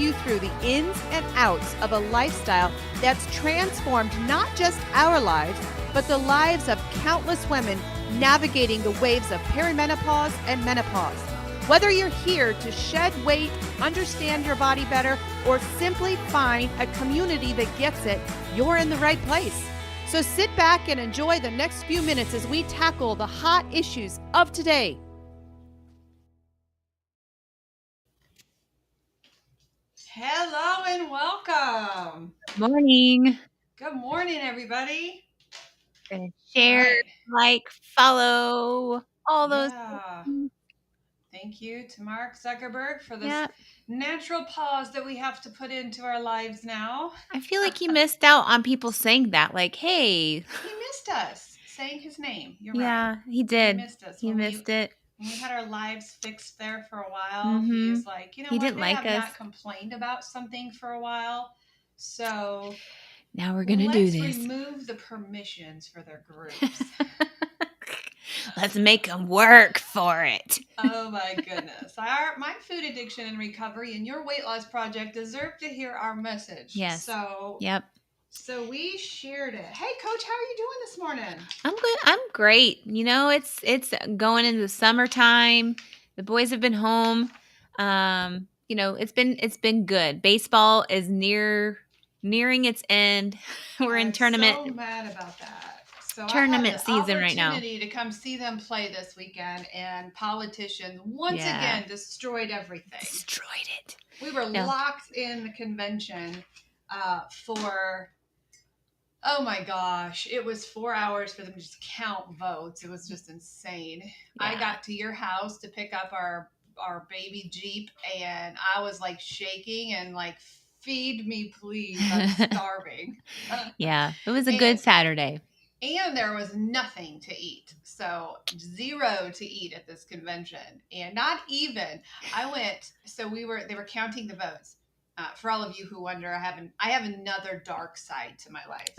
you through the ins and outs of a lifestyle that's transformed not just our lives, but the lives of countless women navigating the waves of perimenopause and menopause. Whether you're here to shed weight, understand your body better, or simply find a community that gets it, you're in the right place. So sit back and enjoy the next few minutes as we tackle the hot issues of today. Hello and welcome. Morning. Good morning, everybody. Gonna share, Right. like, follow, all those Yeah. things. Thank you to Mark Zuckerberg for this Yeah. natural pause that we have to put into our lives now. I feel like you missed out on people saying that, like, hey. He missed us saying his name. You're Yeah, right. he did. He missed us He missed it. when we had our lives fixed there for a while. He Mhm. was like, you know He what? didn't They like have us. not complained about something for a while. So Now we're gonna do let's this. remove the permissions for their groups. Let's make them work for it. Oh my goodness. My food addiction and recovery and your weight loss project deserve to hear our message. Yes. So Yep. So we shared it. Hey coach, how are you doing this morning? I'm good. I'm great. You know, it's going into the summertime. The boys have been home. You know, it's been good. Baseball is nearing its end. We're in I'm tournament so mad about that. So I tournament had the season right now. opportunity to come see them play this weekend, and politicians once Yeah. again destroyed everything. Destroyed it. We were Yeah. locked in the convention for, oh my gosh, it was 4 hours for them to just count votes. It was just insane. I Yeah. got to your house to pick up our baby Jeep, and I was like shaking and like, feed me please, I'm starving. Yeah. It was a good Saturday. And there was nothing to eat. So 0 to eat at this convention. And not even, they were counting the votes. For all of you who wonder, I have another dark side to my life,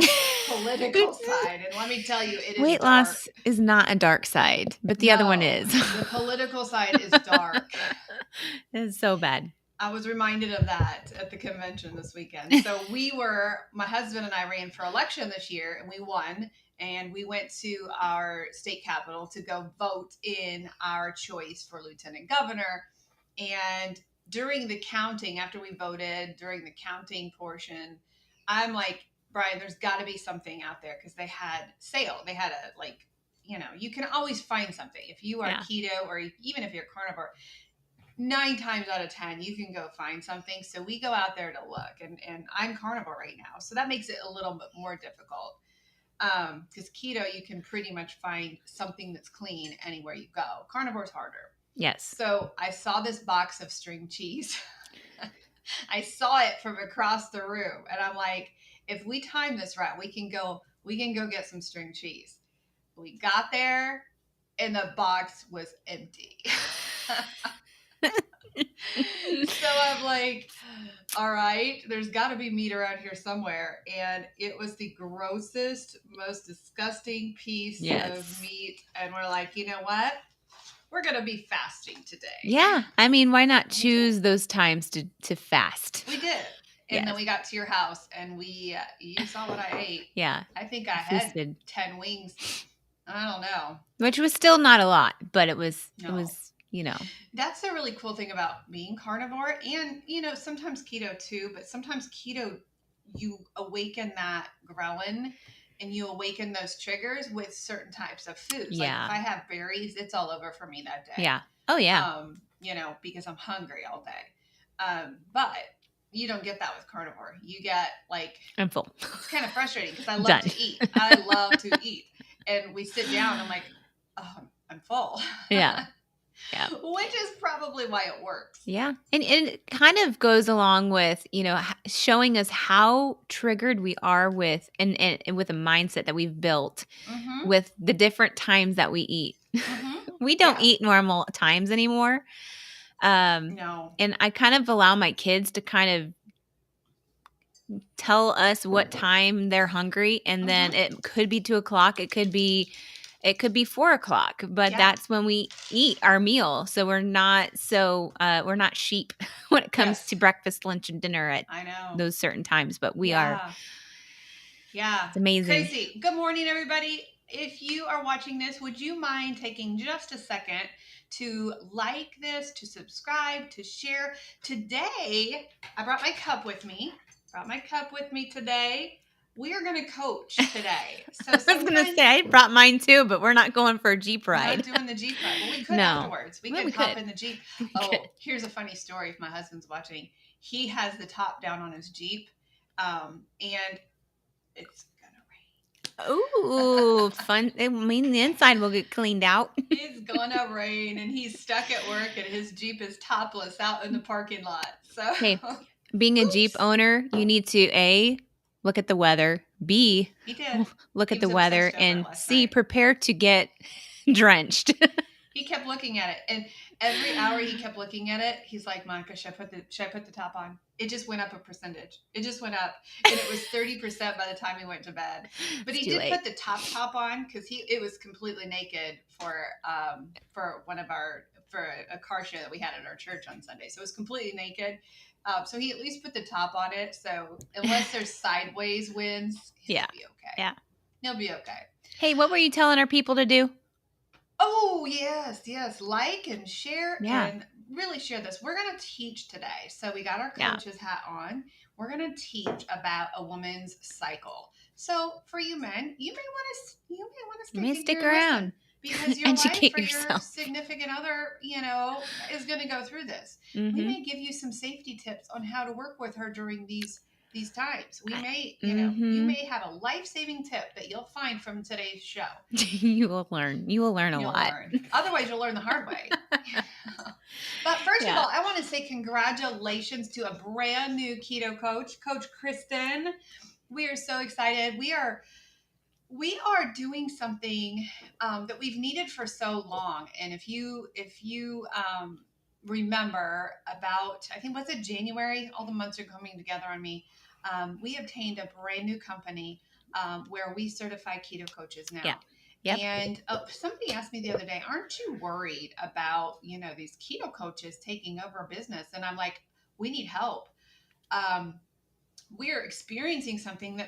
political side. And let me tell you, it is Weight dark. loss is not a dark side, but the other one is. The political side is dark. It's so bad. I was reminded of that at the convention this weekend. So my husband and I ran for election this year, and we won. And we went to our state capitol to go vote in our choice for lieutenant governor. And during the counting, after we voted, during the counting portion, I'm like, Brian, there's got to be something out there, because they had sale. They had you can always find something. If you are keto, or even if you're carnivore, 9 times out of 10 you can go find something. So we go out there to look, and I'm carnivore right now, so that makes it a little bit more difficult, because keto, you can pretty much find something that's clean anywhere you go. Carnivore's harder. Yes. So I saw this box of string cheese. I saw it from across the room, and I'm like, if we time this right, we can go get some string cheese. We got there, and the box was empty. So I'm like, all right, there's got to be meat around here somewhere. And it was the grossest, most disgusting piece of meat. And we're like, you know what? We're going to be fasting today. Yeah. I mean, why not choose those times to fast? We did. And then we got to your house, and you saw what I ate. Yeah. I think I had 10 wings. I don't know. Which was still not a lot, but it was, you know. That's the really cool thing about being carnivore, and, sometimes keto too, but sometimes keto, you awaken that ghrelin, and you awaken those triggers with certain types of foods. Yeah. Like if I have berries, it's all over for me that day. Yeah. Oh, yeah. Because I'm hungry all day. But you don't get that with carnivore. You get I'm full. It's kind of frustrating, because I love to eat. I love to eat. And we sit down, I'm like, oh, I'm full. Yeah. Yeah. Which is probably why it works. Yeah. And it kind of goes along with, showing us how triggered we are with and with a mindset that we've built with the different times that we eat. We don't eat normal times anymore. No. And I kind of allow my kids to kind of tell us what time they're hungry. And then it could be 2:00. It could be It could be 4:00, but that's when we eat our meal. So we're not sheep when it comes to breakfast, lunch, and dinner at those certain times, but we are. Yeah. It's amazing. Crazy. Good morning, everybody. If you are watching this, would you mind taking just a second to like this, to subscribe, to share? Today, I brought my cup with me. Today. We are going to coach today. So I was going to say, I brought mine too, but we're not going for a Jeep ride. We're not doing the Jeep ride. Well, we could afterwards. We could hop in the Jeep. Here's a funny story if my husband's watching. He has the top down on his Jeep, and it's gonna rain. Oh, fun. I mean, the inside will get cleaned out. It's gonna rain, and he's stuck at work, and his Jeep is topless out in the parking lot. So, hey, being a Jeep owner, you need to A, look at the weather, B, look at the weather, and C, prepare to get drenched. He kept looking at it, and every hour he kept looking at it. He's like, "Monica, should I put the top on?" It just went up a percentage. It just went up, and it was 30% by the time he went to bed. But he did put the top on because it was completely naked for a car show that we had at our church on Sunday. So it was completely naked. So he at least put the top on it. So unless there's sideways winds, he'll be okay. Yeah, he'll be okay. Hey, what were you telling our people to do? Oh, yes. Like and share and really share this. We're going to teach today. So we got our coach's hat on. We're going to teach about a woman's cycle. So for you men, you may want to stick around because your wife or your significant other, is going to go through this. Mm-hmm. We may give you some safety tips on how to work with her during these times. We may, you may have a life-saving tip that you'll find from today's show. You will learn a lot. Otherwise, you'll learn the hard way. But first of all, I want to say congratulations to a brand new keto coach, Coach Kristen. We are so excited. We are doing something that we've needed for so long. And if you remember about, I think, was it January? All the months are coming together on me. We obtained a brand new company where we certify keto coaches now. Yeah. Yep. And somebody asked me the other day, aren't you worried about, these keto coaches taking over business? And I'm like, we need help. We're experiencing something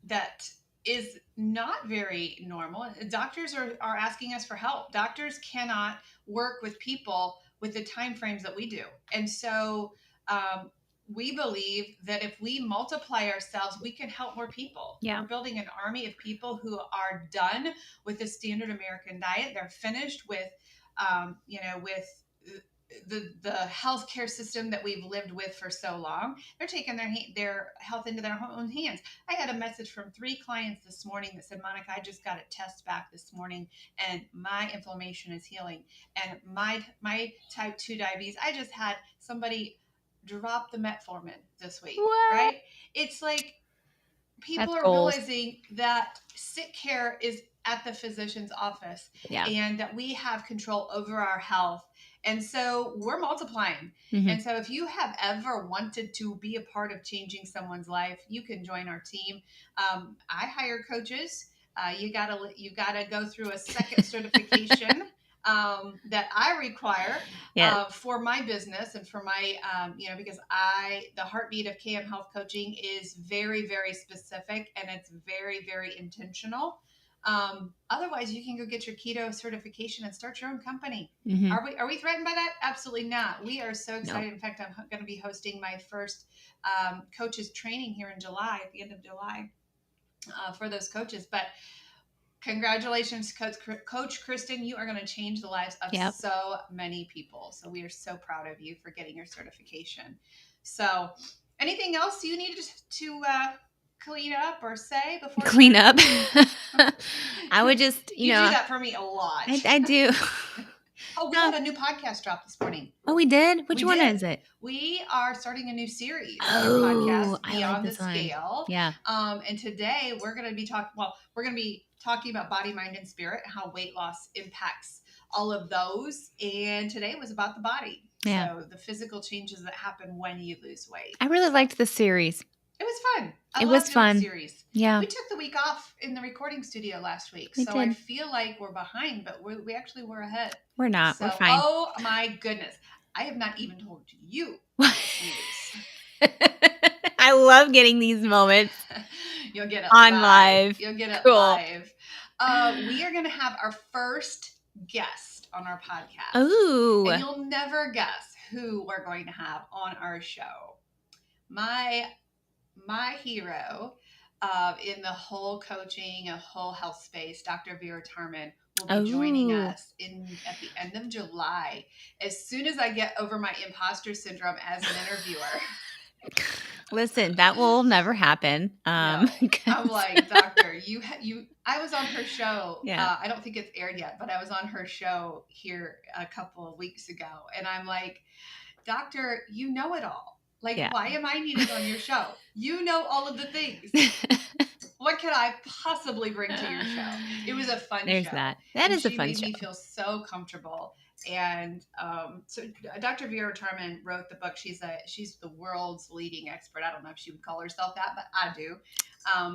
that is not very normal. Doctors are asking us for help. Doctors cannot work with people with the time frames that we do. And so we believe that if we multiply ourselves, we can help more people. Yeah. We're building an army of people who are done with the standard American diet. They're finished with, with the healthcare system that we've lived with for so long. They're taking their health into their own hands. I had a message from 3 clients this morning that said, Monica, I just got a test back this morning and my inflammation is healing. And my type 2 diabetes, I just had somebody drop the metformin this week. What? Right? It's like people are realizing that sick care is at the physician's office and that we have control over our health. And so we're multiplying. Mm-hmm. And so if you have ever wanted to be a part of changing someone's life, you can join our team. I hire coaches. You gotta go through a second certification that I require for my business and for my, because the heartbeat of KM Health Coaching is very, very specific and it's very, very intentional. Otherwise, you can go get your keto certification and start your own company. Mm-hmm. Are we threatened by that? Absolutely not. We are so excited. No. In fact, I'm going to be hosting my first coaches training here in July, at the end of July, for those coaches. But congratulations, Coach Kristen. You are going to change the lives of so many people. So we are so proud of you for getting your certification. So anything else you need to clean up or say before clean up? I would just, you do that for me a lot. I do. Oh, we had a new podcast drop this morning. Oh, we did? Which one is it? We are starting a new series on our podcast, Beyond the Scale. Yeah. And today we're going to be talking about body, mind, and spirit, and how weight loss impacts all of those. And today was about the body. Yeah. So the physical changes that happen when you lose weight. I really liked this series. It was fun. I It love was doing fun. series. Yeah. We took the week off in the recording studio last week, We so did. I feel like we're behind, but we actually were ahead. We're not. So, We're fine. oh my goodness. I have not even told you news. I love getting these moments. You'll get it on live. You'll get it Cool. live. We are going to have our first guest on our podcast. Ooh. And you'll never guess who we're going to have on our show. My hero in the whole coaching, a whole health space, Dr. Vera Tarman, will be joining us at the end of July. As soon as I get over my imposter syndrome as an interviewer. Listen, that will never happen. No. I'm like, doctor, I was on her show. Yeah. I don't think it's aired yet, but I was on her show here a couple of weeks ago. And I'm like, doctor, you know it all. Like, why am I needed on your show? You know all of the things. What can I possibly bring to your show? It was a fun There's show. That is a fun show. She made me feel so comfortable. And so Dr. Vera Tarman wrote the book. She's the world's leading expert. I don't know if she would call herself that, but I do,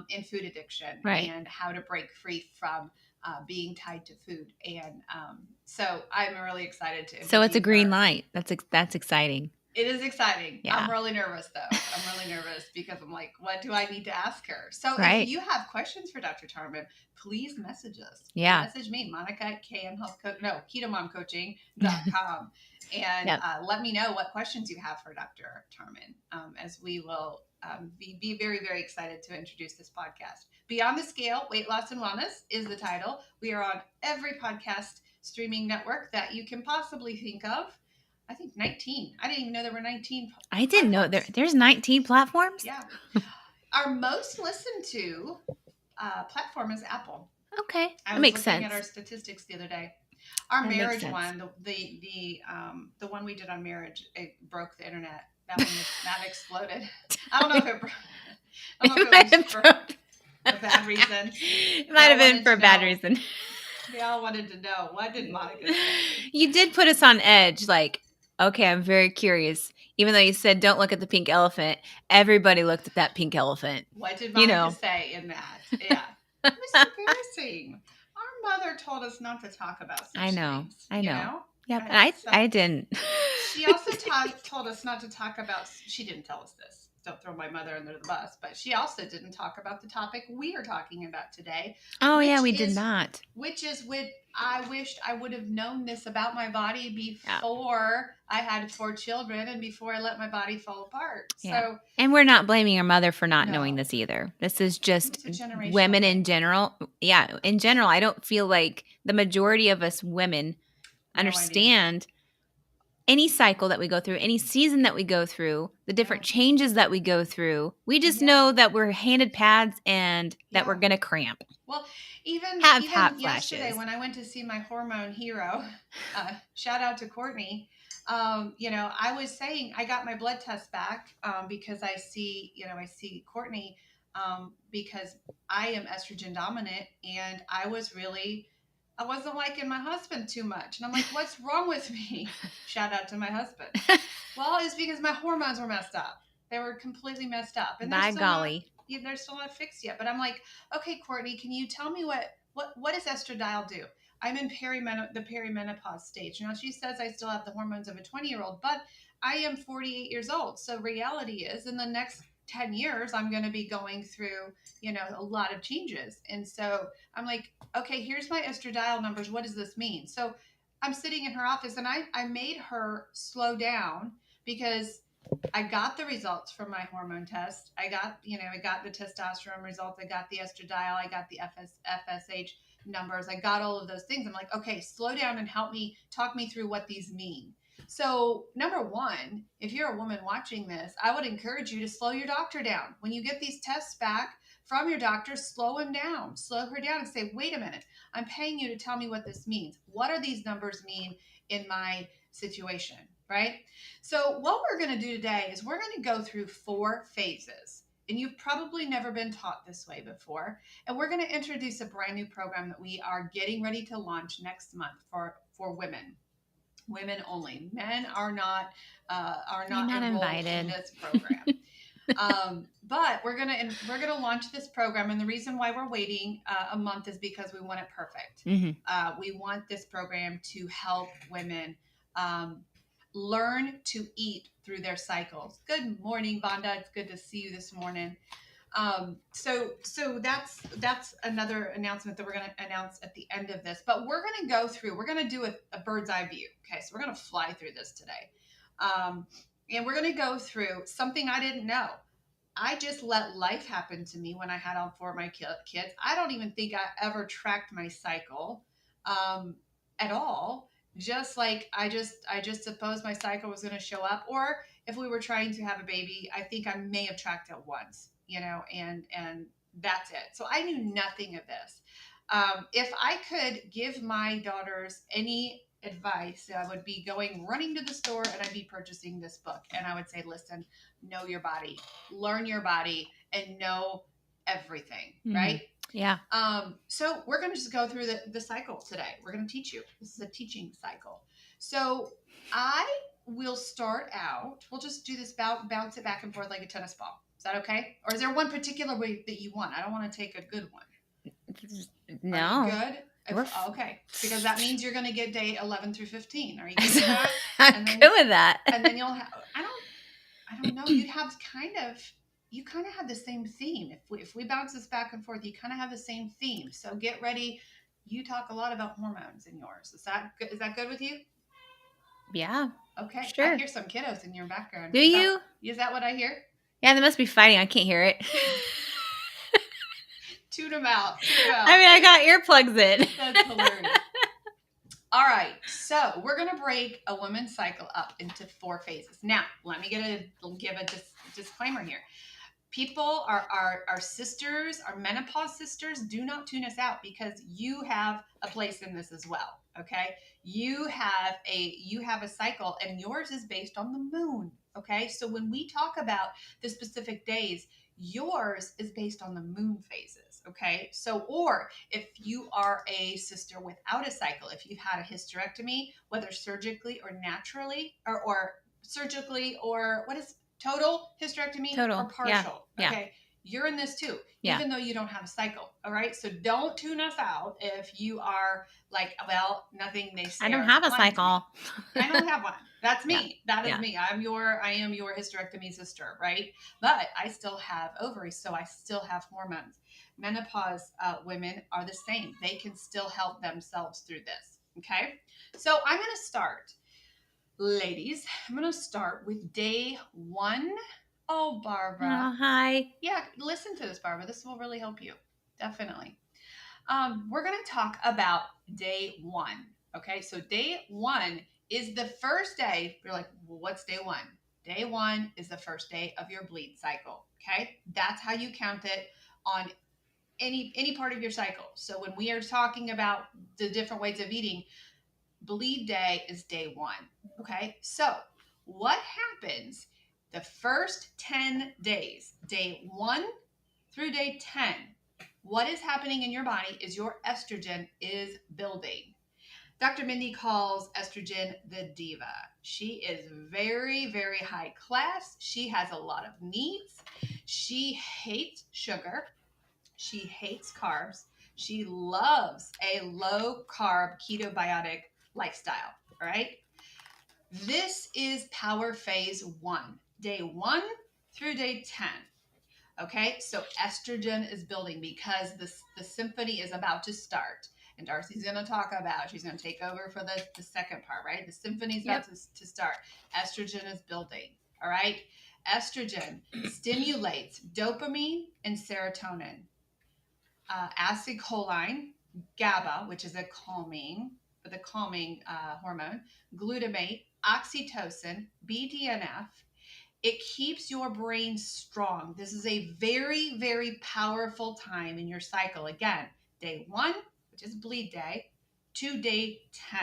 in food addiction and how to break free from being tied to food. And so I'm really excited to. So it's a green light. That's exciting. It is exciting. Yeah. I'm really nervous, though. I'm really nervous because I'm like, what do I need to ask her? So if you have questions for Dr. Tarman, please message us. Yeah. Message me, Monica at ketomomcoaching.com. And let me know what questions you have for Dr. Tarman, as we will be very, very excited to introduce this podcast. Beyond the Scale, Weight Loss and Wellness is the title. We are on every podcast streaming network that you can possibly think of. I think 19. I didn't even know there were 19. I didn't know there's 19 platforms. Yeah. Our most listened to platform is Apple. Okay. That makes sense. I was looking at our statistics the other day. Our marriage one, the one we did on marriage, it broke the internet. That exploded. I don't know if it broke. I don't know if it was for a bad reason. It might have been for a bad reason. We all wanted to know. What did Monica say? You did put us on edge, like, okay, I'm very curious. Even though you said don't look at the pink elephant, everybody looked at that pink elephant. What did Monica say in that? Yeah. It was embarrassing. Our mother told us not to talk about such things. I know. You know? Yeah, and I didn't. She also told us not to talk about, she didn't tell us this. Don't throw my mother under the bus. But she also didn't talk about the topic we are talking about today. Oh, yeah, we did not. Which is what I wished I would have known this about my body before I had 4 children and before I let my body fall apart. Yeah. So, and we're not blaming your mother for not knowing this either. This is just women in general. Yeah, in general, I don't feel like the majority of us women understand any cycle that we go through, any season that we go through, the different changes that we go through. We just know that we're handed pads and that we're going to cramp. Well, even yesterday when I went to see my hormone hero, shout out to Courtney, I was saying I got my blood test back because I see Courtney because I am estrogen dominant, and I wasn't liking my husband too much. And I'm like, what's wrong with me? Shout out to my husband. Well, it's because my hormones were messed up. They were completely messed up. And by golly. They're still not fixed yet. But I'm like, okay, Courtney, can you tell me what does estradiol do? I'm in the perimenopause stage. Now, she says I still have the hormones of a 20-year-old, but I am 48 years old. So reality is in the next 10 years, I'm going to be going through, a lot of changes. And so I'm like, okay, here's my estradiol numbers. What does this mean? So I'm sitting in her office, and I made her slow down because I got the results from my hormone test. I got the testosterone results. I got the estradiol. I got the FSH numbers. I got all of those things. I'm like, okay, slow down and talk me through what these mean. So number one, if you're a woman watching this, I would encourage you to slow your doctor down. When you get these tests back from your doctor, slow her down and say, wait a minute, I'm paying you to tell me what this means. What do these numbers mean in my situation, right? So what we're going to do today is we're going to go through 4 phases. And you've probably never been taught this way before. And we're going to introduce a brand new program that we are getting ready to launch next month for women. Women only. Men are not enrolled invited in this program. But we're gonna launch this program, and the reason why we're waiting a month is because we want it perfect. We want this program to help women learn to eat through their cycles. Good morning, Vonda. It's good to see you this morning. So that's another announcement that we're going to announce at the end of this. But we're going to go through. We're going to do a bird's eye view. Okay, so we're going to fly through this today, and we're going to go through something I didn't know. I just let life happen to me when I had all four of my kids. I don't even think I ever tracked my cycle at all. Just like I just supposed my cycle was going to show up, or if we were trying to have a baby, I think I may have tracked it once, and that's it. So I knew nothing of this. If I could give my daughters any advice, I would be going running to the store and I'd be purchasing this book, and I would say, listen, know your body, learn your body, and know everything, right? Yeah. So we're going to just go through the cycle today. We're going to teach you. This is a teaching cycle. So I will start out. We'll just do this bounce it back and forth like a tennis ball. Is that okay? Or is there one particular way that you want? I don't want to take a good one. No. Are you good? Okay. Because that means you're going to get day 11 through 15. Are you good with that? I'm good with that. And then you'll have, I don't know. You kind of have the same theme. If we bounce this back and forth, you kind of have the same theme. So get ready. You talk a lot about hormones in yours. Is that good? Is that good with you? Yeah. Okay. Sure. I hear some kiddos in your background. Do you? Is that what I hear? Yeah, they must be fighting. I can't hear it. Tune them out. I mean, I got earplugs in. That's hilarious. All right, so we're going to break a woman's cycle up into 4 phases. Now, let me give a disclaimer here. People, our sisters, our menopause sisters, do not tune us out, because you have a place in this as well, okay? You have a cycle, and yours is based on the moon, okay? So when we talk about the specific days, yours is based on the moon phases, okay? So, or if you are a sister without a cycle, if you've had a hysterectomy, whether surgically or naturally, or surgically, or what is total hysterectomy or partial, okay? You're in this too, even though you don't have a cycle, all right? So don't tune us out if you are like, well, nothing they say. I don't have a cycle. I don't have one. That's me. That is me. I am your hysterectomy sister, right? But I still have ovaries, so I still have hormones. Menopause women are the same. They can still help themselves through this, okay? So I'm going to start. Ladies, I'm going to start with day 1. Oh, Barbara. Oh, hi. Yeah, listen to this, Barbara. This will really help you. Definitely. We're going to talk about day 1. Okay, so day 1 is the first day. You're like, well, what's day 1? Day 1 is the first day of your bleed cycle. Okay, that's how you count it on any part of your cycle. So when we are talking about the different ways of eating, bleed day is day 1. Okay, so what happens the first 10 days, day 1 through day 10? What is happening in your body is your estrogen is building. Dr. Mindy calls estrogen the diva. She is very, very high class. She has a lot of needs. She hates sugar. She hates carbs. She loves a low carb ketobiotic lifestyle. All right. This is power phase 1, day 1 through day 10. Okay, so estrogen is building because the symphony is about to start. And Darcy's going to talk about, she's going to take over for the second part, right? The symphony is about to start. Estrogen is building, all right? Estrogen stimulates dopamine and serotonin. Acetylcholine, GABA, which is a calming hormone, glutamate, oxytocin, BDNF. It keeps your brain strong. This is a very, very powerful time in your cycle. Again, day 1, which is bleed day, to day 10.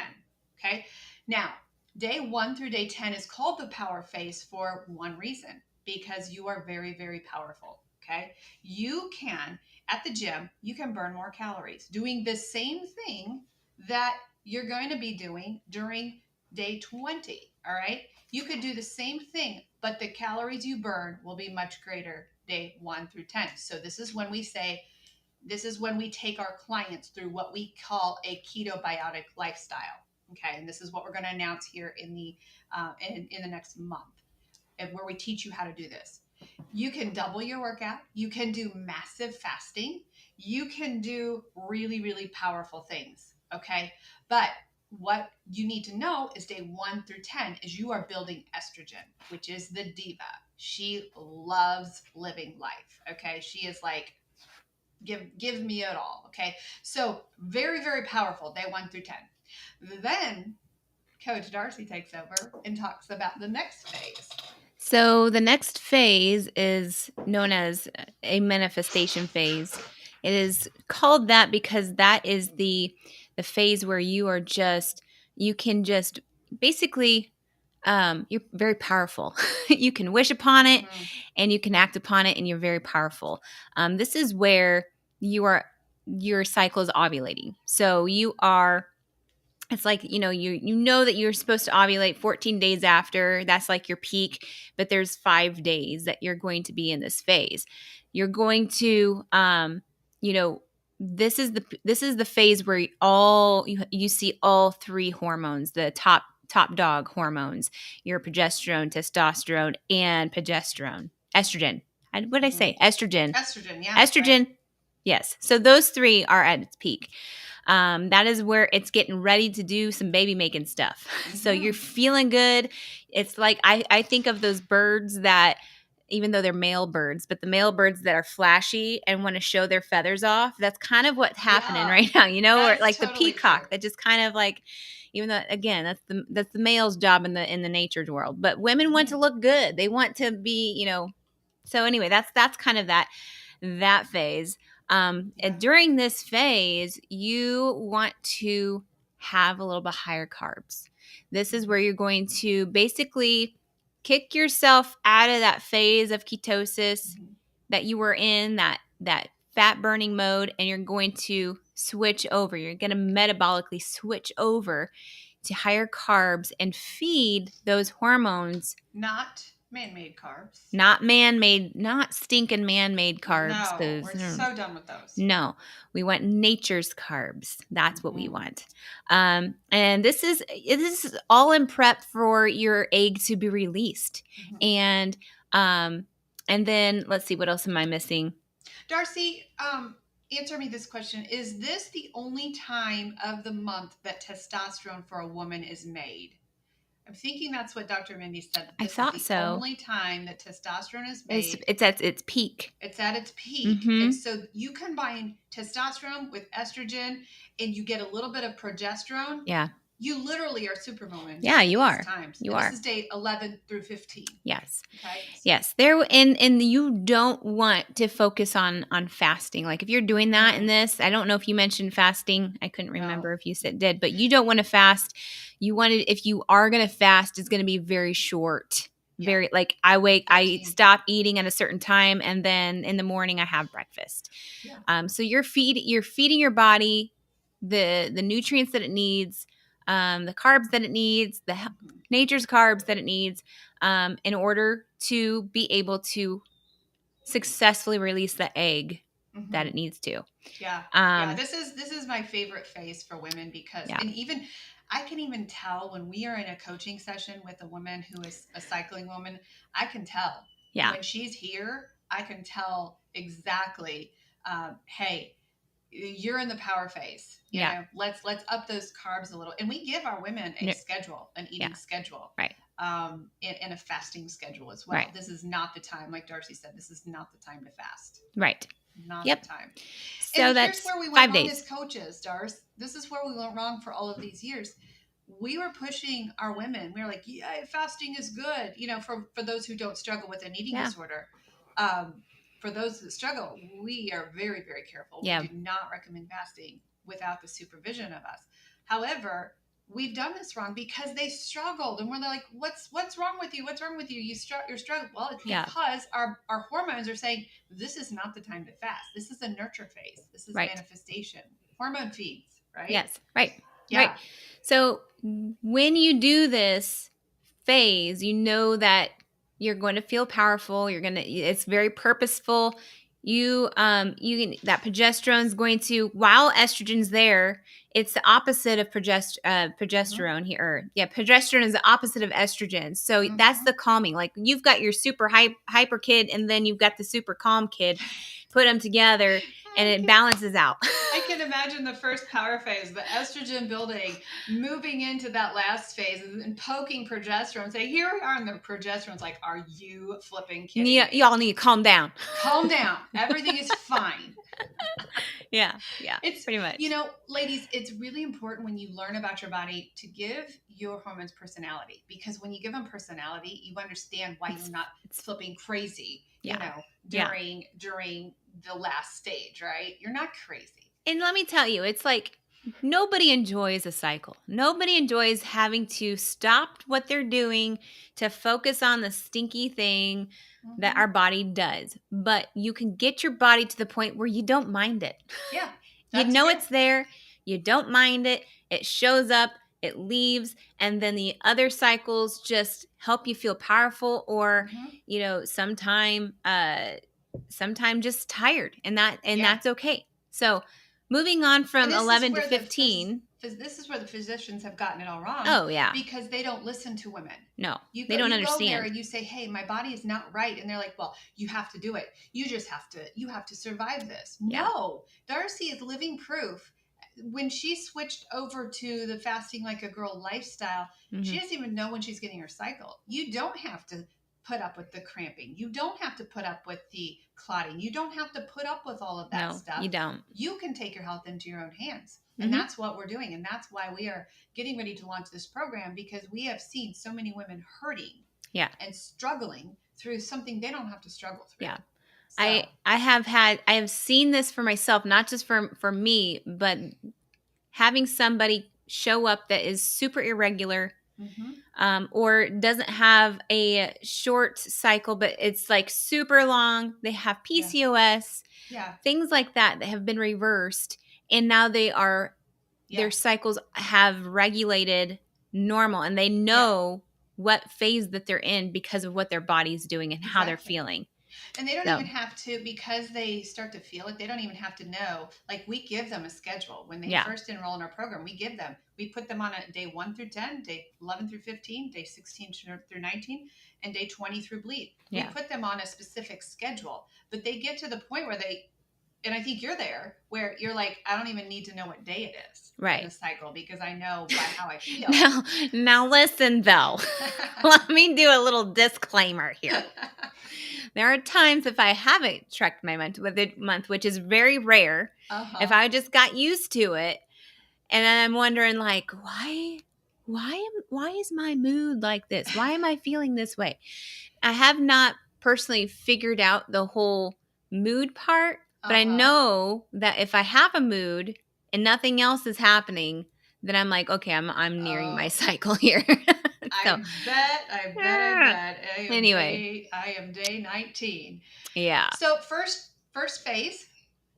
Okay. Now, day 1 through day 10 is called the power phase for one reason, because you are very, very powerful. Okay. You can, at the gym, you can burn more calories doing the same thing that you're going to be doing during day 20. All right. You could do the same thing, but the calories you burn will be much greater day 1 through 10. So this is when we take our clients through what we call a ketobiotic lifestyle. Okay. And this is what we're going to announce here in the next month, and where we teach you how to do this. You can double your workout. You can do massive fasting. You can do really, really powerful things. Okay. But what you need to know is day 1 through 10 is you are building estrogen, which is the diva. She loves living life. Okay. She is like, give me it all. Okay. So very, very powerful day 1 through 10. Then Coach Darcy takes over and talks about the next phase. So the next phase is known as a manifestation phase. It is called that because that is the phase where you can just basically you're very powerful. You can wish upon it and you can act upon it, and you're very powerful. This is where your cycle is ovulating. So it's like, you know that you're supposed to ovulate 14 days after. That's like your peak, but there's 5 days that you're going to be in this phase. You're going to this is the phase where you see all 3 hormones, the top dog hormones, your progesterone, testosterone, and estrogen. What did I say? Estrogen. Estrogen, yeah. Estrogen. Right. Yes. So those 3 are at its peak. That is where it's getting ready to do some baby making stuff. Mm-hmm. So you're feeling good. It's like I think of those birds that, even though they're male birds, but the male birds that are flashy and want to show their feathers off. That's kind of what's happening right now, or like totally the peacock true. That just kind of like, even though again that's the male's job in the nature's world. But women want to look good. They want to be, So anyway, that's kind of that phase. During this phase, you want to have a little bit higher carbs. This is where you're going to basically kick yourself out of that phase of ketosis that you were in, that fat burning mode, and you're going to switch over. You're going to metabolically switch over to higher carbs and feed those hormones. Not man-made carbs. Not stinking man-made carbs. No, we're so done with those. No, we want nature's carbs. That's what we want. And this is all in prep for your egg to be released. And then let's see, what else am I missing? Darcy, answer me this question. Is this the only time of the month that testosterone for a woman is made? I'm thinking that's what Dr. Mindy said. I thought so. The only time that testosterone is made. It's at its peak. It's at its peak. Mm-hmm. And so you combine testosterone with estrogen and you get a little bit of progesterone. Yeah. You literally are superwoman. Yeah, you are. You are. This is day 11 through 15. Yes. Okay. Yes. And you don't want to focus on fasting. Like if you're doing that in this, I don't know if you mentioned fasting. I couldn't remember if you did, but you don't want to fast. If you are going to fast, it's going to be very short. Yeah. Very like I stop eating at a certain time, and then in the morning I have breakfast. Yeah. So you're feeding your body the nutrients that it needs. The carbs that it needs, the nature's carbs that it needs, in order to be able to successfully release the egg that it needs to. Yeah. This is my favorite phase for women because, and even I can even tell when we are in a coaching session with a woman who is a cycling woman, I can tell. Yeah. When she's here, I can tell exactly, hey, you're in the power phase. You know, let's up those carbs a little. And we give our women a schedule, an eating schedule. Right. And a fasting schedule as well. Right. This is not the time, like Darcy said, this is not the time to fast. Right. Not the time. So and that's here's where we 5 went days. wrong as coaches, Darcy. This is where we went wrong for all of these years. We were pushing our women. We were like, yeah, fasting is good. For those who don't struggle with an eating disorder. For those that struggle, we are very, very careful. Yeah. We do not recommend fasting without the supervision of us. However, we've done this wrong because they struggled, and we're like, "What's wrong with you? What's wrong with you? You're struggling." Well, it's because our hormones are saying this is not the time to fast. This is a nurture phase. This is manifestation. Hormone feeds, right? Yes, right. Right. So when you do this phase, you know that you're going to feel powerful. It's very purposeful. That progesterone is going to, while estrogen's there, it's the opposite of progesterone here. Progesterone is the opposite of estrogen. So that's the calming. Like you've got your super hyper kid, and then you've got the super calm kid. Put them together, and it balances out. I can imagine the first power phase, the estrogen building, moving into that last phase, and poking progesterone. Say, here we are, and the progesterone's like, "Are you flipping kidding me? Y'all need to calm down. Calm down. Everything is fine." Yeah, It's pretty much. Ladies, it's really important when you learn about your body to give your hormones personality, because when you give them personality, you understand why you're not flipping crazy. During the last stage, right? You're not crazy. And let me tell you, it's like nobody enjoys a cycle. Nobody enjoys having to stop what they're doing to focus on the stinky thing that our body does. But you can get your body to the point where you don't mind it. Yeah. It's there. You don't mind it. It shows up. It leaves. And then the other cycles just help you feel powerful or, sometime just tired. And that's okay. So moving on from 11 to 15. This is where the physicians have gotten it all wrong. Oh, yeah. Because they don't listen to women. No, they don't understand. You go there and you say, hey, my body is not right. And they're like, well, you have to do it. You have to survive this. Yeah. No, Darcy is living proof. When she switched over to the fasting like a girl lifestyle, she doesn't even know when she's getting her cycle. You don't have to put up with the cramping. You don't have to put up with the clotting. You don't have to put up with all of that stuff. You don't. You can take your health into your own hands. And that's what we're doing. And that's why we are getting ready to launch this program, because we have seen so many women hurting and struggling through something they don't have to struggle through. Yeah. So. I have seen this for myself, not just for me, but having somebody show up that is super irregular, or doesn't have a short cycle, but it's like super long. They have PCOS, things like that have been reversed. And now their cycles have regulated normal, and they know what phase that they're in because of what their body's doing and how they're feeling. And they don't even have to, because they start to feel it, they don't even have to know. Like, we give them a schedule. When they first enroll in our program, we put them on a day 1 through 10, day 11 through 15, day 16 through 19, and day 20 through bleed. We put them on a specific schedule, but they get to the point where and I think you're there, where you're like, I don't even need to know what day it is in the cycle, because I know by how I feel. Now listen, though. Let me do a little disclaimer here. There are times if I haven't tracked my month, which is very rare, if I just got used to it, and then I'm wondering, like, why is my mood like this? Why am I feeling this way? I have not personally figured out the whole mood part. But I know that if I have a mood and nothing else is happening, then I'm like, okay, I'm nearing my cycle here. So, I bet. Anyway, I am day 19. Yeah. So first phase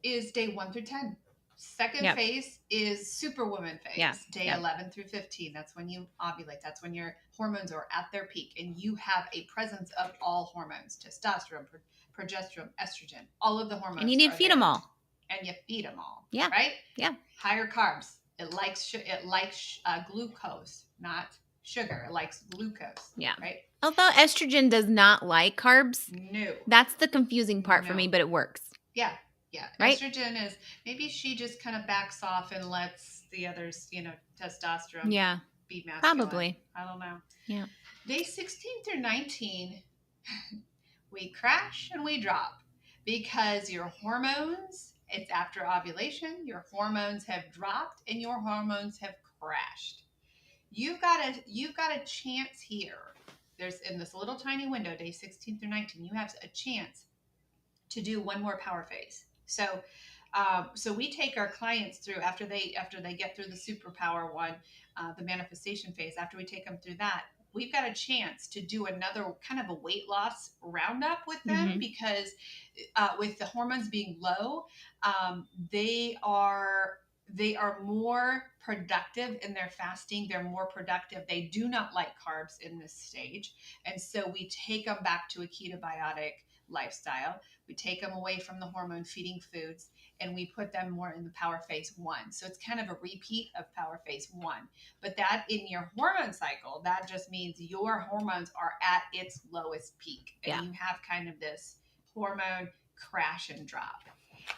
is day 1 through 10. Second phase is Superwoman phase, day 11 through 15. That's when you ovulate. That's when your hormones are at their peak, and you have a presence of all hormones: testosterone, progesterone, estrogen, all of the hormones. And you need to feed them all. And you feed them all. Yeah. Right? Yeah. Higher carbs. It likes glucose, not sugar. It likes glucose. Yeah. Right? Although estrogen does not like carbs. No. That's the confusing part for me, but it works. Yeah. Yeah. Right? Estrogen is, maybe she just kind of backs off and lets the others, testosterone be masculine. Probably. I don't know. Yeah. Day 16 through 19, we crash and we drop, because your hormones, it's after ovulation, your hormones have dropped and your hormones have crashed. You've got a chance here. There's, in this little tiny window, day 16 through 19, you have a chance to do one more power phase. So we take our clients through, after they get through the superpower one, the manifestation phase. After we take them through that, we've got a chance to do another kind of a weight loss roundup with them, because with the hormones being low, they are more productive in their fasting. They're more productive. They do not like carbs in this stage. And so we take them back to a ketobiotic lifestyle. We take them away from the hormone feeding foods and we put them more in the power phase 1. So it's kind of a repeat of power phase 1. But that in your hormone cycle, that just means your hormones are at its lowest peak. And you have kind of this hormone crash and drop.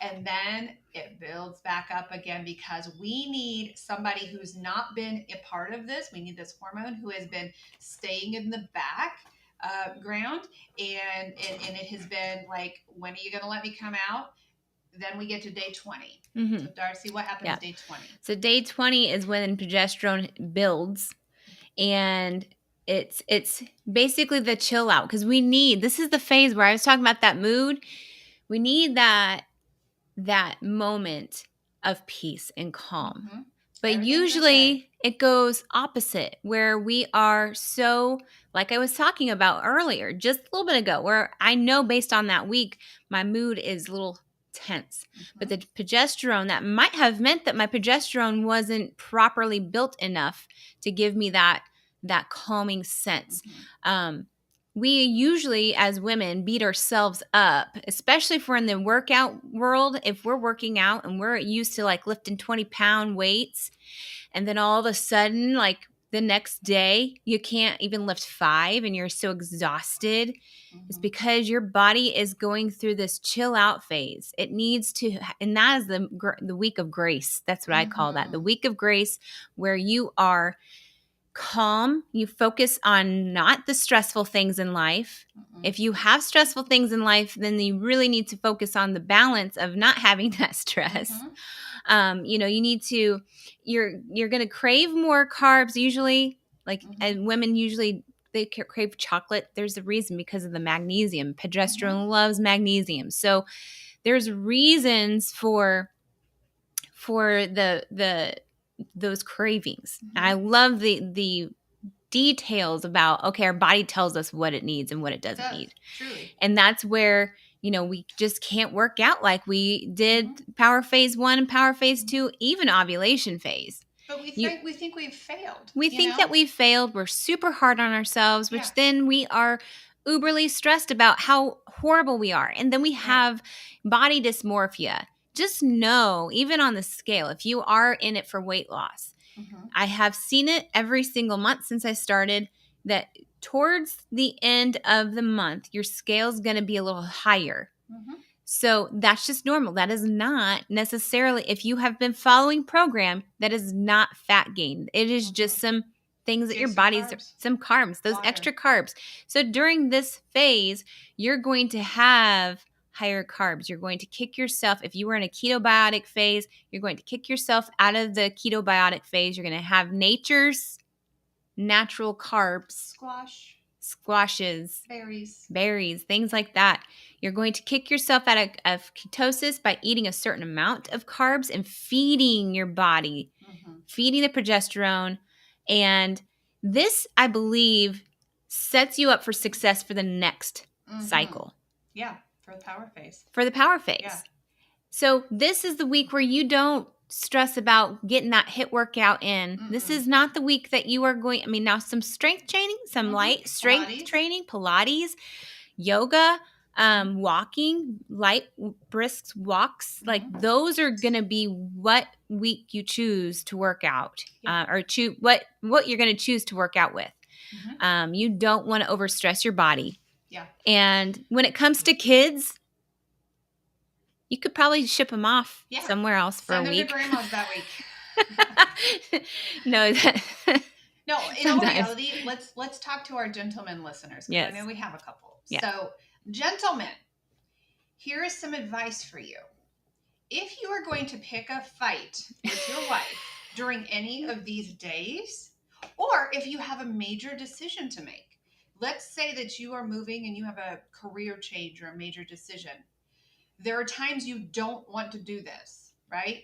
And then it builds back up again because we need somebody who's not been a part of this. We need this hormone who has been staying in the background, and it has been like, when are you going to let me come out? Then we get to day 20. Mm-hmm. So Darcy, what happens day 20? So day 20 is when progesterone builds, and it's basically the chill out, because this is the phase where I was talking about that mood. We need that moment of peace and calm. Mm-hmm. But usually it goes opposite, where we are so, like I was talking about earlier, just a little bit ago, where I know based on that week, my mood is a little tense. Mm-hmm. But the progesterone, that might have meant that my progesterone wasn't properly built enough to give me that calming sense. Mm-hmm. We usually, as women, beat ourselves up, especially if we're in the workout world. If we're working out and we're used to like lifting 20-pound weights, and then all of a sudden, like the next day, you can't even lift 5 and you're so exhausted. Mm-hmm. It's because your body is going through this chill out phase. It needs to, and that is the week of grace. That's what I call that. The week of grace, where you are calm. You focus on not the stressful things in life. Mm-hmm. If you have stressful things in life, then you really need to focus on the balance of not having that stress. Mm-hmm. You need to, you're going to crave more carbs usually, like, mm-hmm. and women usually, they crave chocolate. There's a reason, because of the magnesium. Progesterone mm-hmm. loves magnesium. So there's reasons for those cravings. Mm-hmm. I love the details about, okay, our body tells us what it needs and what it doesn't need. Truly. And that's where, we just can't work out like we did mm-hmm. power phase 1 and power phase 2, even ovulation phase. But we think we've failed. We think that we've failed. We're super hard on ourselves, which then we are uberly stressed about how horrible we are. And then we have body dysmorphia. Just know, even on the scale, if you are in it for weight loss, mm-hmm. I have seen it every single month since I started, that towards the end of the month, your scale's going to be a little higher. Mm-hmm. So that's just normal. That is not necessarily, if you have been following program, that is not fat gain. It is mm-hmm. just some things that your body's, some carbs, those water. Extra carbs. So during this phase, you're going to have higher carbs. You're going to kick yourself. If you were in a ketobiotic phase, you're going to kick yourself out of the ketobiotic phase. You're going to have nature's natural carbs. Squashes. Berries, things like that. You're going to kick yourself out of ketosis by eating a certain amount of carbs and feeding your body, mm-hmm. feeding the progesterone. And this, I believe, sets you up for success for the next mm-hmm. cycle. Yeah. For the power phase. Yeah. So this is the week where you don't stress about getting that HIIT workout in. Mm-mm. This is not the week that you are going, now some strength training, some mm-hmm. light strength training, Pilates, yoga, walking, light brisk walks. Mm-hmm. Like those are going to be what week you choose to work out, or choose what you're going to choose to work out with. Mm-hmm. You don't want to overstress your body. Yeah. And when it comes to kids, you could probably ship them off somewhere else for a week. Send them to grandma's that week. No. No, in all reality, let's talk to our gentlemen listeners. Yes. I know we have a couple. Yeah. So, gentlemen, here is some advice for you. If you are going to pick a fight with your wife during any of these days, or if you have a major decision to make, let's say that you are moving and you have a career change or a major decision. There are times you don't want to do this, right?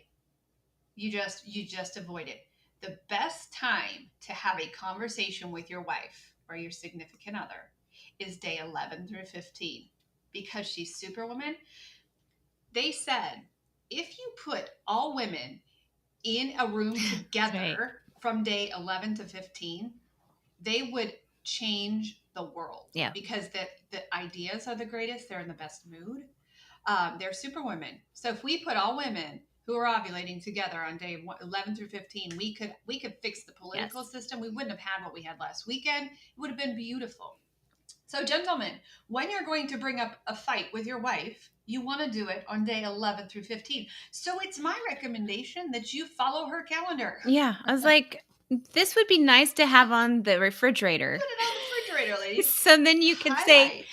You just avoid it. The best time to have a conversation with your wife or your significant other is day 11 through 15, because she's Superwoman. They said, if you put all women in a room together right. from day 11 to 15, they would change the world. Yeah. Because the ideas are the greatest. They're in the best mood. They're super women. So if we put all women who are ovulating together on day 11 through 15, we could fix the political Yes. system. We wouldn't have had what we had last weekend. It would have been beautiful. So, gentlemen, when you're going to bring up a fight with your wife, you want to do it on day 11 through 15. So, it's my recommendation that you follow her calendar. Yeah. I was like, this would be nice to have on the refrigerator. Put it on the refrigerator, ladies. So then you could say,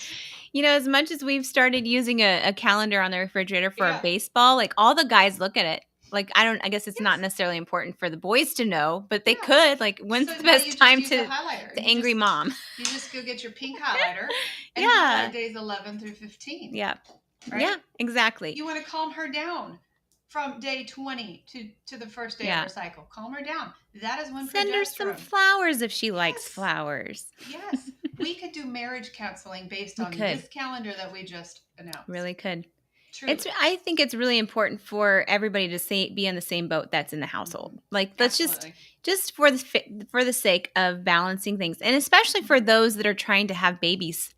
as much as we've started using a calendar on the refrigerator for our baseball, like all the guys look at it. Like, I guess it's not necessarily important for the boys to know, but they could. Like, when's the best time to the angry mom? You just go get your pink highlighter and Yeah. days 11 through 15. Yeah. Right? Yeah, exactly. You want to calm her down from day 20 to the first day of her cycle. Calm her down. That is when send her some flowers if she likes flowers. Yes. We could do marriage counseling based on this calendar that we just announced. Really could. Truly. I think it's really important for everybody to be on the same boat that's in the household. Like, let's just for the sake of balancing things, and especially for those that are trying to have babies.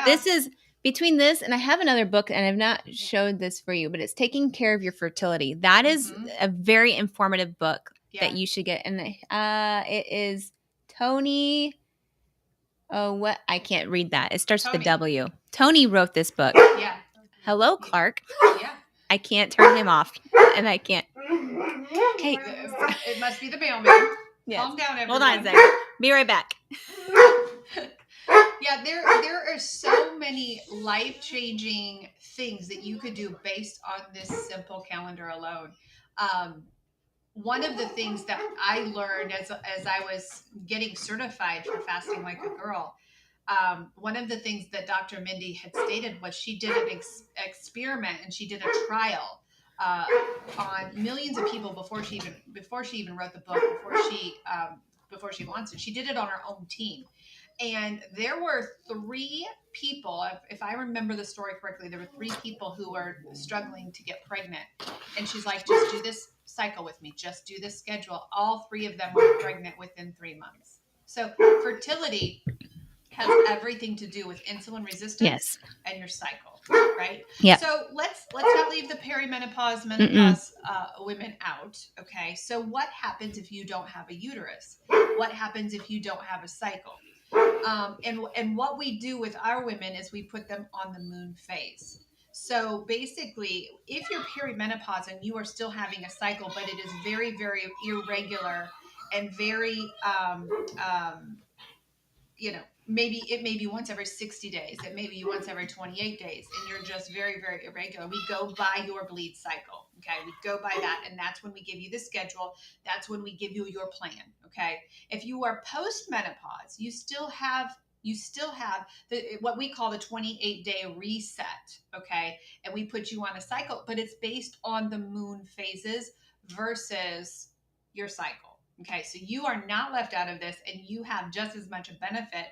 This is between this, and I have another book, and I've not showed this for you, but it's Taking Care of Your Fertility. That is a very informative book that you should get, and it is Tony. Oh, what? I can't read that. It starts with a W. Tony wrote this book. Yeah. Hello, Clark. Yeah. I can't turn him off, and I can't. Hey, it must be the mailman. Yes. Calm down, everyone. Hold on a second. Be right back. Yeah, there are so many life-changing things that you could do based on this simple calendar alone. One of the things that I learned as I was getting certified for Fasting Like a Girl, one of the things that Dr. Mindy had stated was she did an experiment, and she did a trial on millions of people before she even wrote the book, before she launched it. She did it on her own team. And there were 3 people, if I remember the story correctly, there were 3 people who were struggling to get pregnant. And she's like, just do this cycle with me. Just do this schedule. All 3 of them were pregnant within 3 months. So fertility has everything to do with insulin resistance and your cycle, right? Yeah. So let's not leave the perimenopause, menopause women out, okay? So what happens if you don't have a uterus? What happens if you don't have a cycle? And what we do with our women is we put them on the moon phase. So basically, if you're perimenopause and you are still having a cycle, but it is very, very irregular and very, maybe it may be once every 60 days, it may be once every 28 days, and you're just very, very irregular. We go by your bleed cycle. Okay. We go by that. And that's when we give you the schedule. That's when we give you your plan. Okay. If you are post-menopause, you still have what we call the 28-day reset. Okay. And we put you on a cycle, but it's based on the moon phases versus your cycle. Okay. So you are not left out of this, and you have just as much a benefit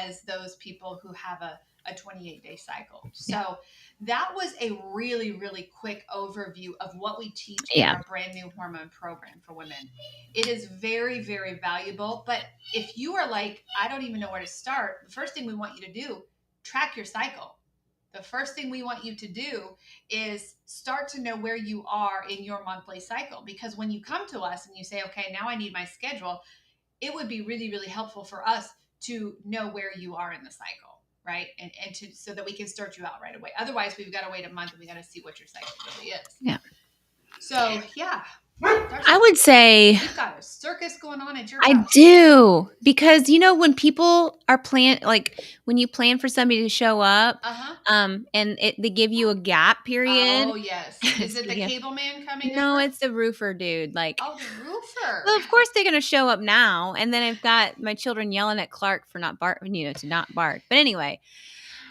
as those people who have a 28-day cycle. So that was a really, really quick overview of what we teach in our brand new hormone program for women. It is very, very valuable. But if you are like, I don't even know where to start, the first thing we want you to do, track your cycle. The first thing we want you to do is start to know where you are in your monthly cycle. Because when you come to us and you say, okay, now I need my schedule, it would be really, really helpful for us to know where you are in the cycle, right? And so that we can start you out right away. Otherwise, we've got to wait a month, and we got to see what your cycle really is. Yeah. So, yeah. I would say you've got a circus going on at your house. I do, because when people are when you plan for somebody to show up, and they give you a gap period. Oh yes, is it the cable man coming? No, it's the roofer dude. The roofer. Well, of course they're going to show up now, and then I've got my children yelling at Clark for not bark, to not bark. But anyway,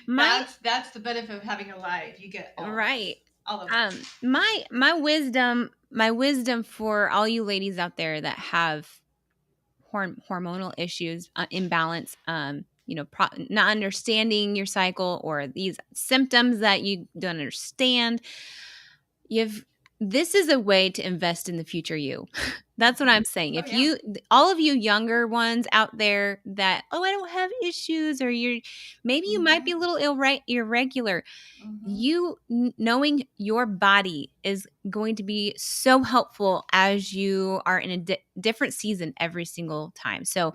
that's the benefit of having a life. You get right. All of it. My wisdom for all you ladies out there that have hormonal issues, imbalance, not understanding your cycle, or these symptoms that you don't understand, this is a way to invest in the future you. That's what I'm saying. If yeah. all of you younger ones out there that, I don't have issues, or maybe you might be a little irregular. You knowing your body is going to be so helpful as you are in a different season every single time. So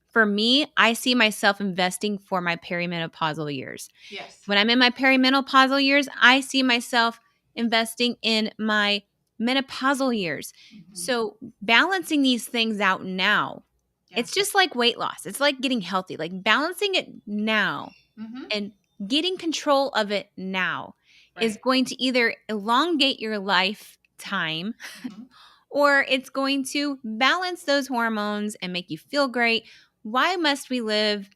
for me, I see myself investing for my perimenopausal years. Yes. When I'm in my perimenopausal years, I see myself investing in my menopausal years. So balancing these things out now, it's just like weight loss. It's like getting healthy, like balancing it now and getting control of it now is going to either elongate your lifetime or it's going to balance those hormones and make you feel great. Why must we live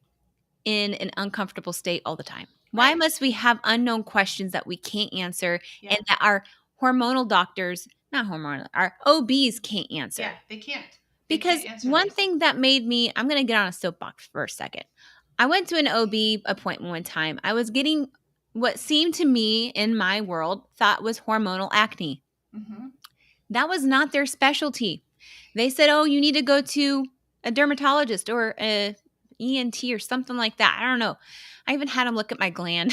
in an uncomfortable state all the time? Why must we have unknown questions that we can't answer and that our hormonal doctors, not hormonal, our OBs can't answer? Yeah, they can't. Because one thing that made me, I'm going to get on a soapbox for a second. I went to an OB appointment one time. I was getting what seemed to me in my world thought was hormonal acne. That was not their specialty. They said, oh, you need to go to a dermatologist or a ENT or something like that. I don't know. I even had them look at my gland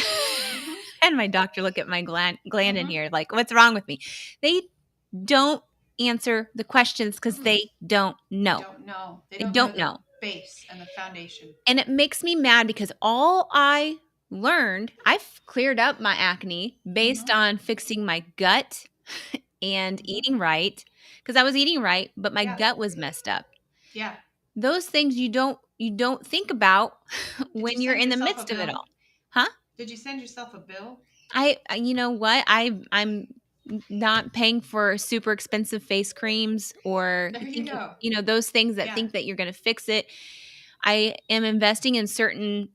and my doctor look at my gland in here. Like, what's wrong with me? They don't answer the questions because they don't know. They don't know the base and the foundation. And it makes me mad because all I learned, I've cleared up my acne based on fixing my gut and eating right, because I was eating right, but my gut was messed up. Yeah. Those things you don't think about when you're in the midst of it all. Huh? Did you send yourself a bill? You know what? I'm not paying for super expensive face creams or those things that think that you're going to fix it. I am investing in certain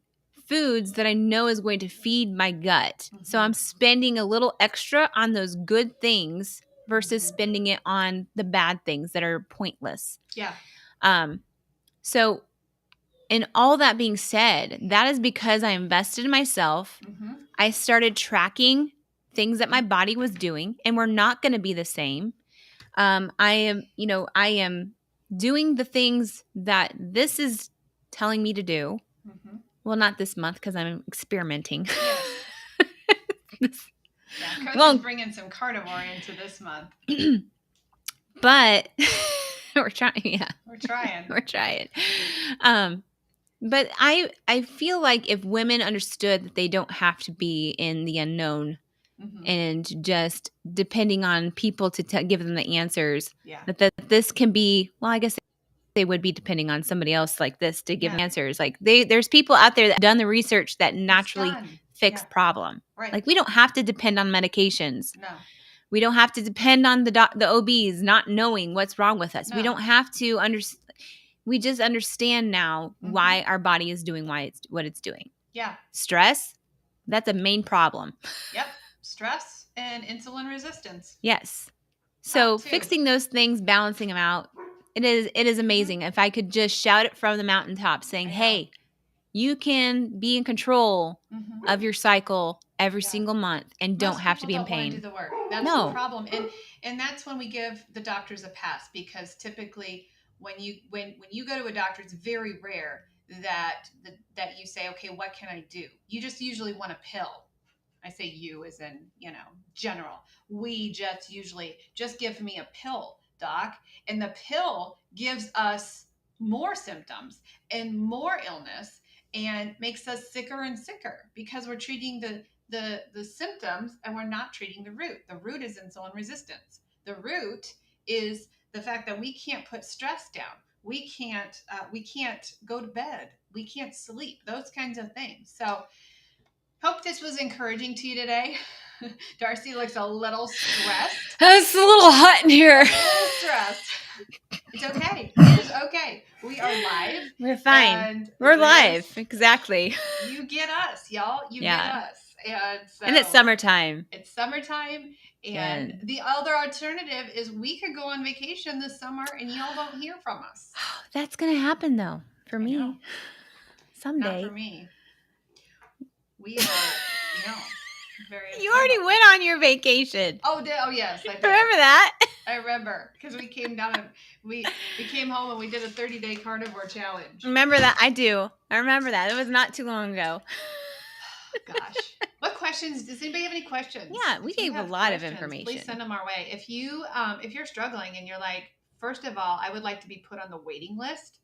foods that I know is going to feed my gut. So I'm spending a little extra on those good things versus spending it on the bad things that are pointless. Yeah. So in all that being said, that is because I invested in myself. I started tracking things that my body was doing, and we're not going to be the same. I am doing the things that this is telling me to do. Well, not this month because I'm experimenting. Coach is bringing some carnivore into this month. But we're trying. Yeah, we're trying. We're trying. But I feel like if women understood that they don't have to be in the unknown and just depending on people to give them the answers, that this can be, well, I guess they would be depending on somebody else like this to give answers. Like there's people out there that have done the research that naturally fix problem. Right. Like we don't have to depend on medications. No. We don't have to depend on the OBs not knowing what's wrong with us. No. We don't have to we just understand now why our body is doing what it's doing. Yeah. Stress, that's a main problem. Yep. Stress and insulin resistance. Yes. So fixing those things, balancing them out, it is amazing. If I could just shout it from the mountaintop saying, hey, you can be in control of your cycle every single month and don't have to be in pain. Do the work. That's the problem. And that's when we give the doctors a pass, because typically when you go to a doctor, it's very rare that you say, okay, what can I do? You just usually want a pill. I say you as in, general. We just usually just give me a pill, doc. And the pill gives us more symptoms and more illness and makes us sicker and sicker because we're treating the symptoms and we're not treating the root. The root is insulin resistance. The root is the fact that we can't put stress down. We can't go to bed. We can't sleep. Those kinds of things. So hope this was encouraging to you today. Darcy looks a little stressed. It's a little hot in here. A little stressed. It's okay. It is okay. We are live. We're fine. We're live. Exactly. You get us, y'all. You get us. And it's summertime. It's summertime. And the other alternative is we could go on vacation this summer and y'all don't hear from us. That's going to happen, though, for me. Someday. Not for me. We are, Very You already enjoyable. went on your vacation. Oh, yes, I did. Remember that? I remember because we came down and we came home and we did a 30-day carnivore challenge. Remember that? I do. I remember that. It was not too long ago. Gosh, what questions? Does anybody have any questions? Yeah, we If you gave a have lot of questions, information. Please send them our way. If you're struggling and you're like, first of all, I would like to be put on the waiting list.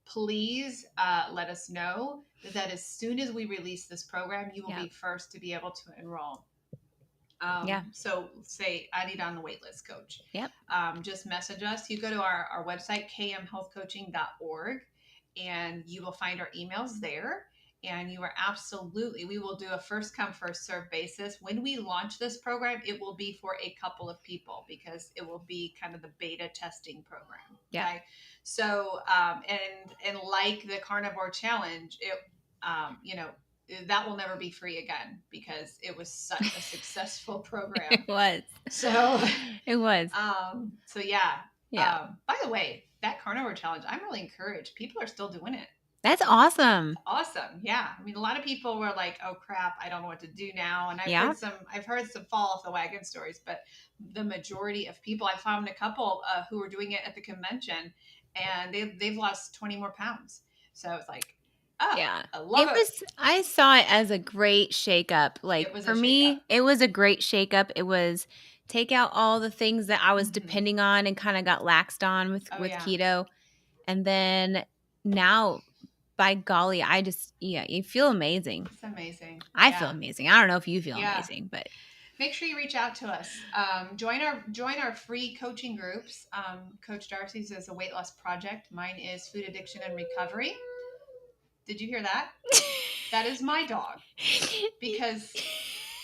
Please let us know that as soon as we release this program, you will be first to be able to enroll. So say I need on the wait list, coach. Yep. Just message us. You go to our website, kmhealthcoaching.org, and you will find our emails there. And you are absolutely, we will do a first come, first serve basis. When we launch this program, it will be for a couple of people because it will be kind of the beta testing program. Yeah. Okay. So, and like the carnivore challenge, it, that will never be free again because it was such a successful program. It was. So it was. So yeah. Yeah. By the way, that carnivore challenge, I'm really encouraged. People are still doing it. That's awesome. Awesome. Yeah. I mean, a lot of people were like, "Oh crap, I don't know what to do now." And I've heard some fall off the wagon stories, but the majority of people, I found a couple who were doing it at the convention, and they've lost 20 more pounds. So it's like, oh, yeah, I love it. I saw it as a great shakeup. Like for me, it was a great shakeup. It was take out all the things that I was depending on and kind of got laxed on with keto, and then now. By golly, you feel amazing. It's amazing. I feel amazing. I don't know if you feel amazing, but make sure you reach out to us. Join our free coaching groups. Coach Darcy's is a weight loss project. Mine is food addiction and recovery. Did you hear that? That is my dog. Because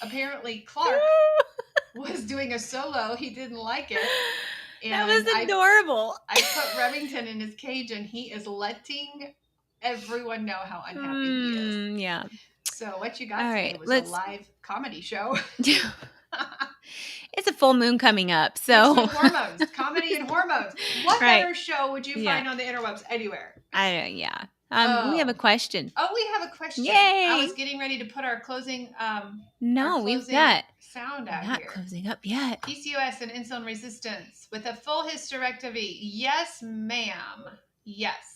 apparently Clark was doing a solo. He didn't like it. And that was adorable. I put Remington in his cage and he is letting everyone know how unhappy he is. Yeah. So what you got today was a live comedy show. It's a full moon coming up, so hormones, comedy and hormones. What better show would you find on the interwebs anywhere? We have a question. Oh, we have a question. Yay! I was getting ready to put our closing. We've got sound out not here. Closing up yet. PCOS and insulin resistance with a full hysterectomy. Yes, ma'am. Yes.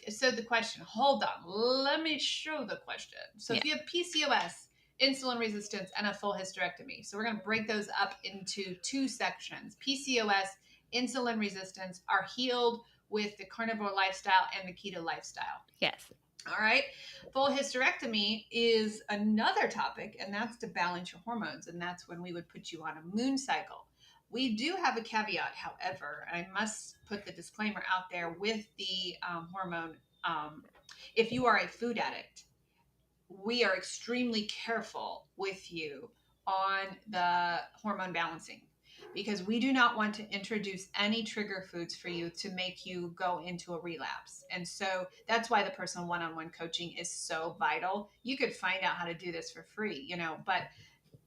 So the question, hold on, let me show the question. So if you have PCOS, insulin resistance, and a full hysterectomy, so we're going to break those up into two sections. PCOS, insulin resistance are healed with the carnivore lifestyle and the keto lifestyle. Yes. All right. Full hysterectomy is another topic, and that's to balance your hormones. And that's when we would put you on a moon cycle. We do have a caveat, however, and I must put the disclaimer out there with the hormone. If you are a food addict, we are extremely careful with you on the hormone balancing because we do not want to introduce any trigger foods for you to make you go into a relapse. And so that's why the personal one-on-one coaching is so vital. You could find out how to do this for free, but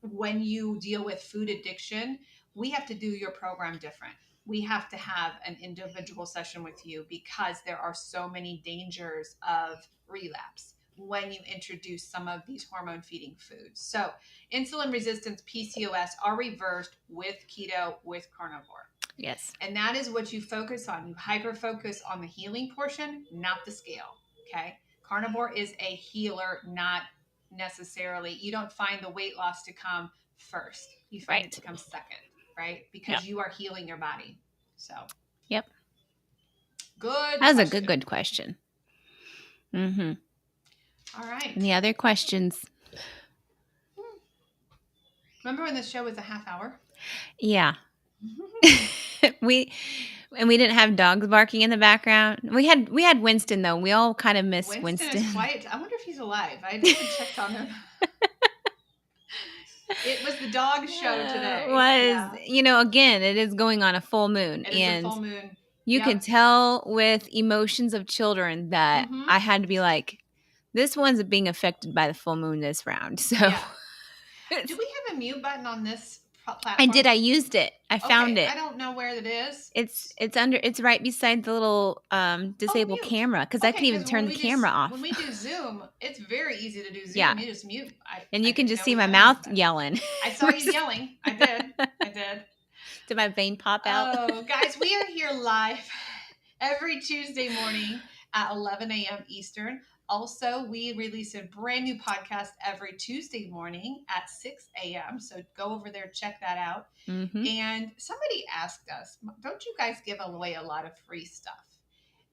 when you deal with food addiction, we have to do your program different. We have to have an individual session with you because there are so many dangers of relapse when you introduce some of these hormone feeding foods. So insulin resistance, PCOS are reversed with keto, with carnivore. Yes. And that is what you focus on. You hyper focus on the healing portion, not the scale. Okay. Carnivore is a healer, not necessarily. You don't find the weight loss to come first. You find it to come second. Right? Because you are healing your body. So. Yep. Good. That was a good question. Mm-hmm. All right. Any other questions? Remember when this show was a half hour? Yeah. we didn't have dogs barking in the background. We had Winston though. We all kind of miss Winston. Is quiet. I wonder if he's alive. I haven't checked on him. It was the dog show today. It was, again, it is going on a full moon. It is a full moon. You can tell with emotions of children that I had to be like, this one's being affected by the full moon this round. So, do we have a mute button on this platform? I used it. I found it. I don't know where it is. It's right beside the little disable camera, because I can even turn the camera off. When we do Zoom, it's very easy to do Zoom. Yeah. You just mute. And you can just see my mouth yelling. I saw you yelling. I did. Did my vein pop out? Oh, guys, we are here live every Tuesday morning at 11 a.m. Eastern. Also, we release a brand new podcast every Tuesday morning at 6 a.m. So go over there, check that out. Mm-hmm. And somebody asked us, don't you guys give away a lot of free stuff?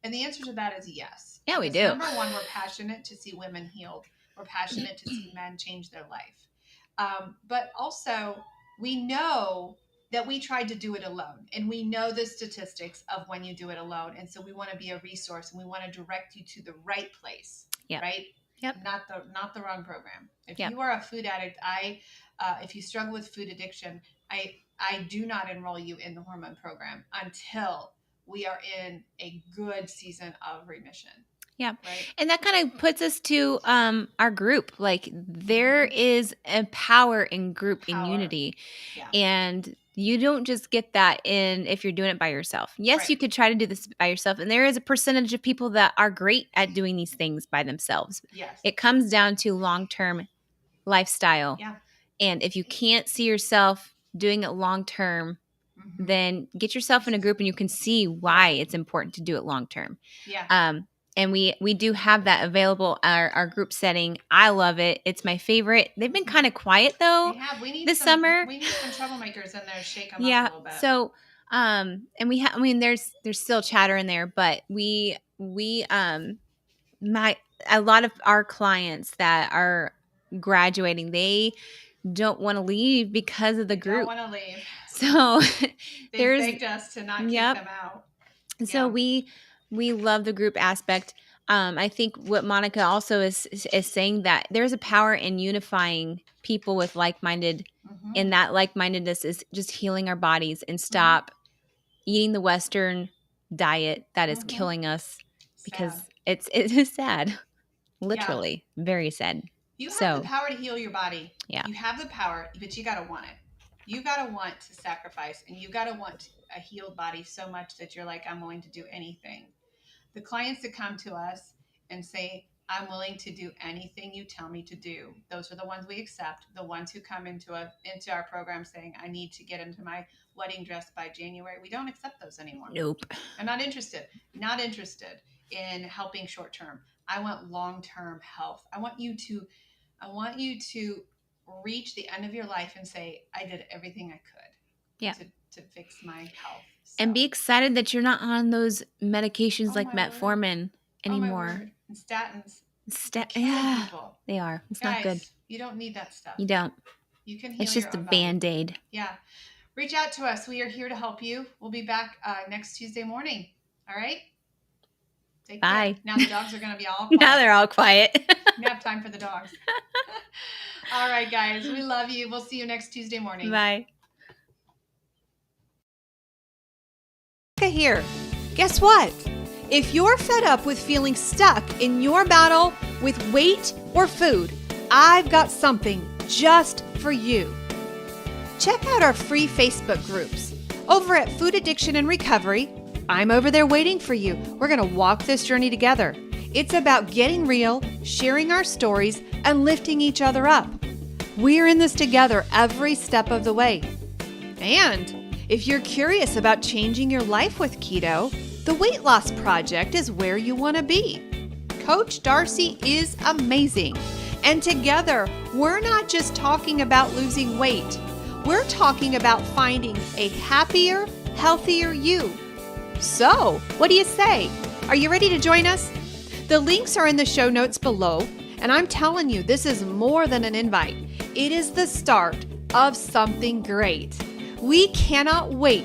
And the answer to that is yes. Yeah, we do. Number one, we're passionate to see women healed. We're passionate to see men change their life. But also, we know that we tried to do it alone, and we know the statistics of when you do it alone. And so we want to be a resource, and we want to direct you to the right place. Yep. Right? Yep. Not the wrong program. If you are a food addict, if you struggle with food addiction, I do not enroll you in the hormone program until we are in a good season of remission. Yeah. Right. And that kind of puts us to our group. Like, there is a power in group, in unity. Yeah. And you don't just get that if you're doing it by yourself. Yes, Right. You could try to do this by yourself. And there is a percentage of people that are great at doing these things by themselves. Yes. It comes down to long-term lifestyle. Yeah. And if you can't see yourself doing it long-term, then get yourself in a group and you can see why it's important to do it long-term. Yeah. And we do have that available, our group setting. I love it. It's my favorite. They've been kind of quiet though. They have. We need this summer. We need some troublemakers in there to shake them up a little bit. So, and there's still chatter in there, but a lot of our clients that are graduating, they don't want to leave because of the group. Don't want to leave. So they begged us to not kick them out. So we love the group aspect. I think what Monica also is saying, that there's a power in unifying people with like-minded, and that like-mindedness is just healing our bodies and stop eating the Western diet that is killing us, because it is sad, literally very sad. You have the power to heal your body. Yeah. You have the power, but you got to want it. You got to want to sacrifice, and you got to want a healed body so much that you're like, I'm willing to do anything. The clients that come to us and say, I'm willing to do anything you tell me to do, those are the ones we accept. The ones who come into our program saying, I need to get into my wedding dress by January, we don't accept those anymore. Nope. I'm not interested. Not interested in helping short term. I want long-term health. I want you to reach the end of your life and say, I did everything I could to fix my health. So. And be excited that you're not on those medications like metformin anymore. And statins. People. They are. It's Guys, not good. You don't need that stuff. You don't. You can heal. It's just a Band-Aid. Yeah. Reach out to us. We are here to help you. We'll be back next Tuesday morning. All right? Take Bye. Care. Now the dogs are going to be all quiet. Now they're all quiet. We have time for the dogs. All right, guys. We love you. We'll see you next Tuesday morning. Bye. Here. Guess what? If you're fed up with feeling stuck in your battle with weight or food, I've got something just for you. Check out our free Facebook groups. Over at Food Addiction and Recovery, I'm over there waiting for you. We're going to walk this journey together. It's about getting real, sharing our stories, and lifting each other up. We're in this together every step of the way. And if you're curious about changing your life with keto, the Weight Loss Project is where you want to be. Coach Darcy is amazing. And together, we're not just talking about losing weight. We're talking about finding a happier, healthier you. So, what do you say? Are you ready to join us? The links are in the show notes below, and I'm telling you, this is more than an invite. It is the start of something great. We cannot wait